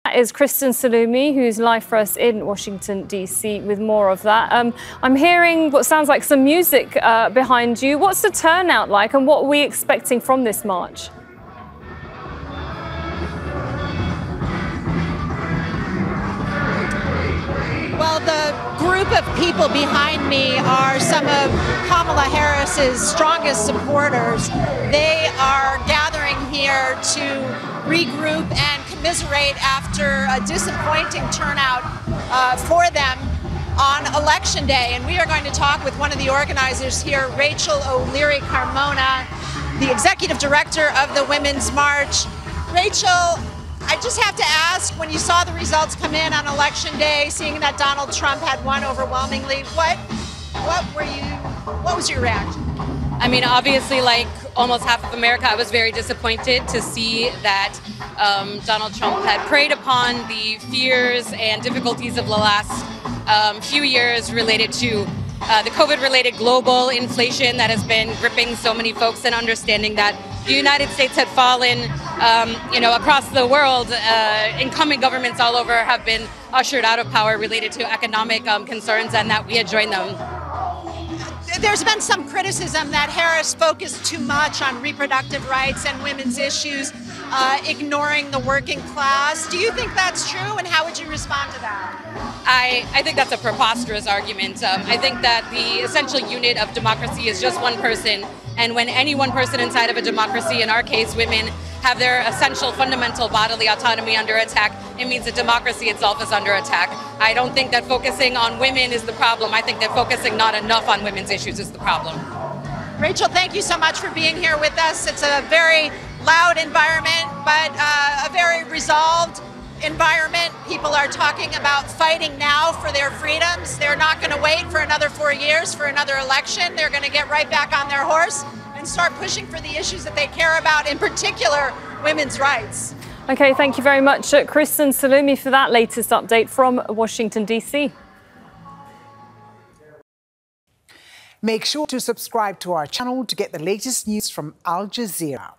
That is Kristen Saloomey, who's live for us in Washington, D.C. with more of that. I'm hearing what sounds like some music behind you. What's the turnout like and what are we expecting from this march? Well, the group of people behind me are some of Kamala Harris's strongest supporters. They are gathering here to regroup and commiserate after a disappointing turnout for them on Election Day. And we are going to talk with one of the organizers here, Rachel O'Leary-Carmona, the executive director of the Women's March. Rachel, I just have to ask, when you saw the results come in on Election Day, seeing that Donald Trump had won overwhelmingly, what was your reaction? I mean, obviously, like almost half of America, I was very disappointed to see that Donald Trump had preyed upon the fears and difficulties of the last few years related to the COVID-related global inflation that has been gripping so many folks, and understanding that the United States had fallen, across the world. Incumbent governments all over have been ushered out of power related to economic concerns, and that we had joined them. There's been some criticism that Harris focused too much on reproductive rights and women's issues, ignoring the working class. Do you think that's true, and how would you respond to that? I think that's a preposterous argument. I think that the essential unit of democracy is just one person, and when any one person inside of a democracy, in our case women, have their essential fundamental bodily autonomy under attack, it means that democracy itself is under attack. I don't think that focusing on women is the problem. I think that focusing not enough on women's issues is the problem. Rachel, thank you so much for being here with us. It's a very loud environment, but a very resolved environment. People are talking about fighting now for their freedoms. They're not going to wait for another 4 years for another election. They're going to get right back on their horse and start pushing for the issues that they care about, in particular, women's rights. Okay, thank you very much, Kristen Saloomey, for that latest update from Washington, D.C. Make sure to subscribe to our channel to get the latest news from Al Jazeera.